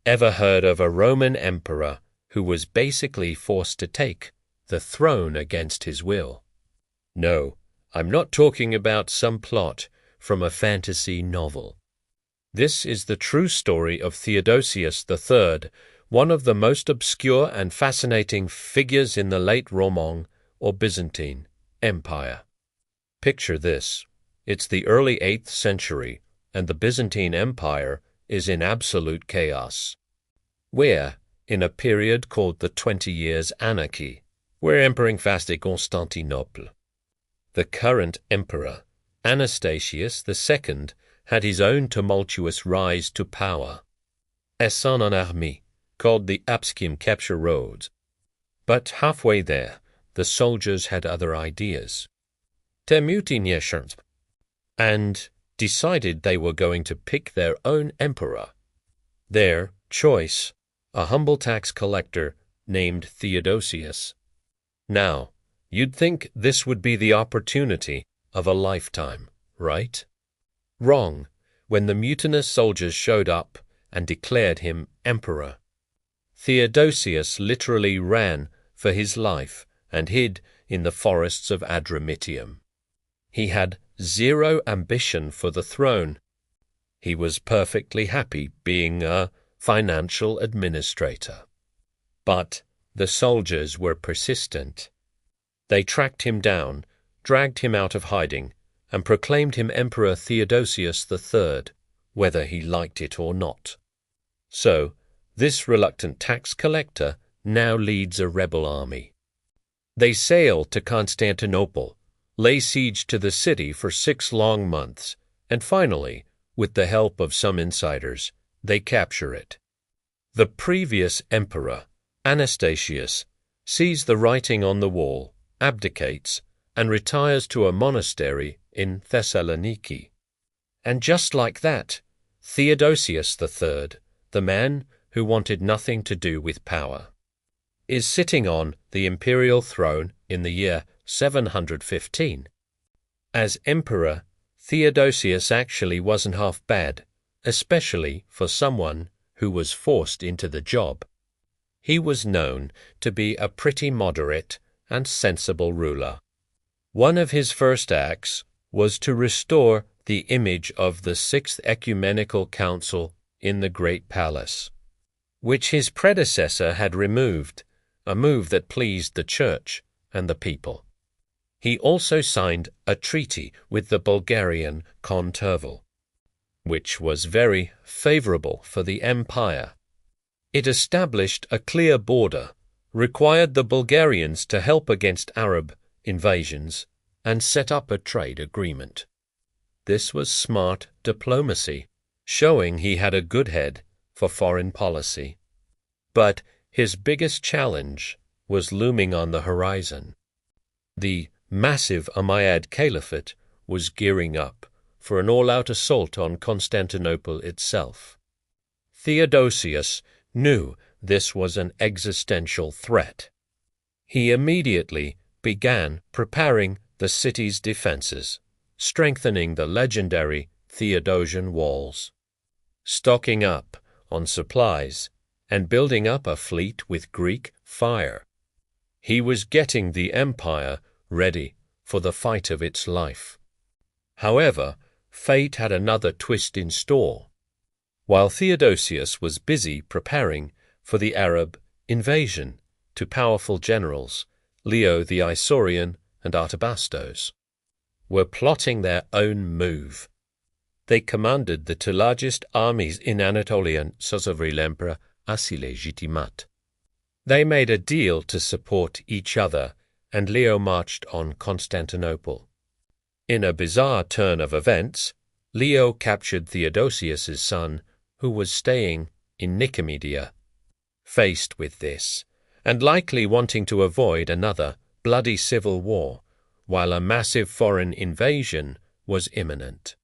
Ever heard of a Roman emperor who was basically forced to take the throne against his will? No, I'm not talking about some plot from a fantasy novel. This is the true story of Theodosius III, one of the most obscure and fascinating figures in the late Roman or Byzantine Empire. Picture this. It's the early 8th century, and the Byzantine Empire is in absolute chaos. We're in a period called the 20 Years Anarchy, where Emperor fasted Constantinople. The current emperor, Anastasius II, had his own tumultuous rise to power. Son en armée, called the Apskim capture roads. But halfway there, the soldiers had other ideas. And decided they were going to pick their own emperor. Their choice, a humble tax collector named Theodosius. Now, you'd think this would be the opportunity of a lifetime, right? Wrong, when the mutinous soldiers showed up and declared him emperor. Theodosius literally ran for his life and hid in the forests of Adramyttium. He had zero ambition for the throne. He was perfectly happy being a financial administrator. But the soldiers were persistent. They tracked him down, dragged him out of hiding, and proclaimed him Emperor Theodosius III, whether he liked it or not. So, this reluctant tax collector now leads a rebel army. They sail to Constantinople, lay siege to the city for 6 long months, and finally, with the help of some insiders, they capture it. The previous emperor, Anastasius, sees the writing on the wall, abdicates, and retires to a monastery in Thessaloniki. And just like that, Theodosius III, the man who wanted nothing to do with power, is sitting on the imperial throne in the year 715. As emperor, Theodosius actually wasn't half bad, especially for someone who was forced into the job. He was known to be a pretty moderate and sensible ruler. One of his first acts was to restore the image of the Sixth Ecumenical Council in the Great Palace, which his predecessor had removed, a move that pleased the church and the people. He also signed a treaty with the Bulgarian Khan Tervel, which was very favorable for the empire. It established a clear border, required the Bulgarians to help against Arab invasions, and set up a trade agreement. This was smart diplomacy, showing he had a good head for foreign policy. But his biggest challenge was looming on the horizon. The massive Umayyad Caliphate was gearing up for an all-out assault on Constantinople itself. Theodosius knew this was an existential threat. He immediately began preparing the city's defenses, strengthening the legendary Theodosian walls, stocking up on supplies, and building up a fleet with Greek fire. He was getting the empire ready for the fight of its life. However, fate had another twist in store. While Theodosius was busy preparing for the Arab invasion, two powerful generals, Leo the Isaurian and Artabasdos, were plotting their own move. They commanded the two largest armies in Anatolia and Sosovri l'Emperor Assi-legitimat. They made a deal to support each other, and Leo marched on Constantinople. In a bizarre turn of events, Leo captured Theodosius's son, who was staying in Nicomedia. Faced with this, and likely wanting to avoid another bloody civil war, while a massive foreign invasion was imminent,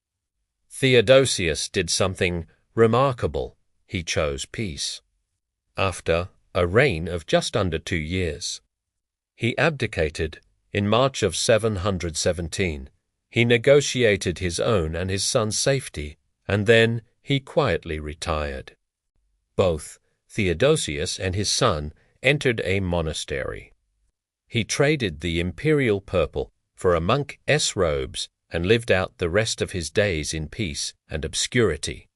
Theodosius did something remarkable. He chose peace. After a reign of just under 2 years, he abdicated in March of 717. He negotiated his own and his son's safety, and then he quietly retired. Both Theodosius and his son entered a monastery. He traded the imperial purple for a monk's robes and lived out the rest of his days in peace and obscurity.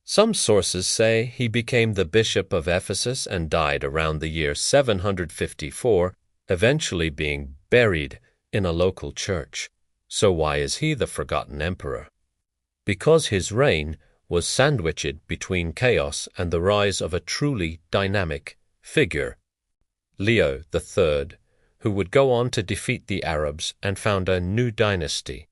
Some sources say he became the bishop of Ephesus and died around the year 754, eventually being buried in a local church. So why is he the forgotten emperor? Because his reign was sandwiched between chaos and the rise of a truly dynamic figure, Leo III, who would go on to defeat the Arabs and found a new dynasty.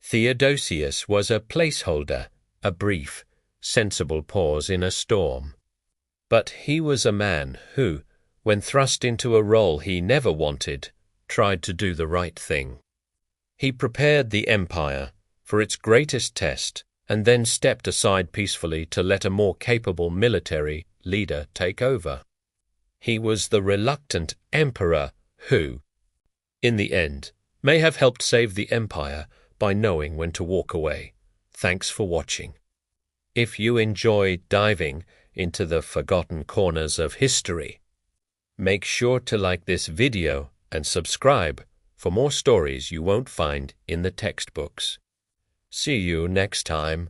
Theodosius was a placeholder, a brief, sensible pause in a storm. But he was a man who, when thrust into a role he never wanted, tried to do the right thing. He prepared the empire for its greatest test and then stepped aside peacefully to let a more capable military leader take over. He was the reluctant emperor who, in the end, may have helped save the empire by knowing when to walk away. Thanks for watching. If you enjoy diving into the forgotten corners of history, make sure to like this video and subscribe for more stories you won't find in the textbooks. See you next time.